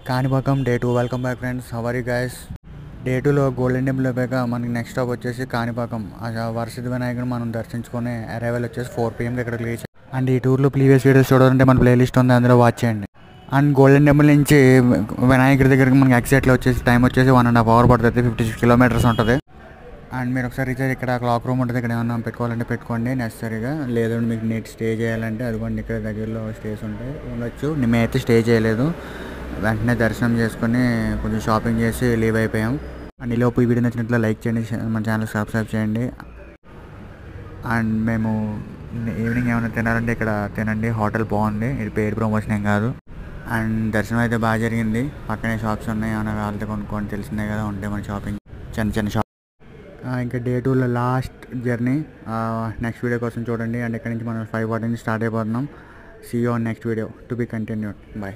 Kanipakam day 2 welcome back friends. How are you guys? Day 2లో golden temple అయిపోయాక మనకి next stop వచ్చేసి కాణిపాకం. వరసిద్ధి వినాయకుడు మనం దర్శించుకొని అరైవల్ వచ్చేసి 4 PM ఇక్కడ రీచ్. అండ్ ఈ టూర్లో ప్రీవియస్ వీడియోస్ చూడాలంటే మన ప్లేలిస్ట్ ఉంది, అందులో వాచ్ చేయండి. అండ్ గోల్డెన్ టెంపుల్ నుంచి వినాయకుడి దగ్గరికి మనకి ఎగ్జాక్ట్లో వచ్చేసి టైం వచ్చేసి 1.5 hours పడుతుంది. 56 kilometers ఉంటుంది. అండ్ మీరు ఒకసారి రీచ్ ఇక్కడ క్లాక్ రూమ్ ఉంటుంది, ఇక్కడ ఏమన్నా పెట్టుకోవాలంటే పెట్టుకోండి నెసరీగా. లేదంటే మీకు నెట్ స్టే చేయాలంటే అదిగోండి ఇక్కడ దగ్గరలో స్టేస్ ఉంటాయి, ఉండొచ్చు. మేమైతే స్టే చేయలేదు, వెంటనే దర్శనం చేసుకొని కొంచెం షాపింగ్ చేసి లీవ్ అయిపోయాం. అండ్ ఈలోపు ఈ వీడియో నచ్చినట్లు లైక్ చేయండి, మన ఛానల్ సబ్స్క్రైబ్ చేయండి. అండ్ మేము ఈవినింగ్ ఏమైనా తినాలంటే ఇక్కడ తినండి, హోటల్ బాగుంది, ఇది పెయిడ్ ప్రమోషన్ ఏం కాదు. అండ్ దర్శనం అయితే బాగా జరిగింది. పక్కనే షాప్స్ ఉన్నాయి, ఏమైనా కావాలంటే కొనుక్కోండి, తెలిసిందే కదా ఉంటాయి మన షాపింగ్, చిన్న చిన్న షాప్. ఇంకా డే 2లో లాస్ట్ జర్నీ. నెక్స్ట్ వీడియో కోసం చూడండి. అండ్ ఇక్కడ నుంచి మనం 5 నుంచి స్టార్ట్ అయిపోతున్నాం. See you on next video to be continued. Bye.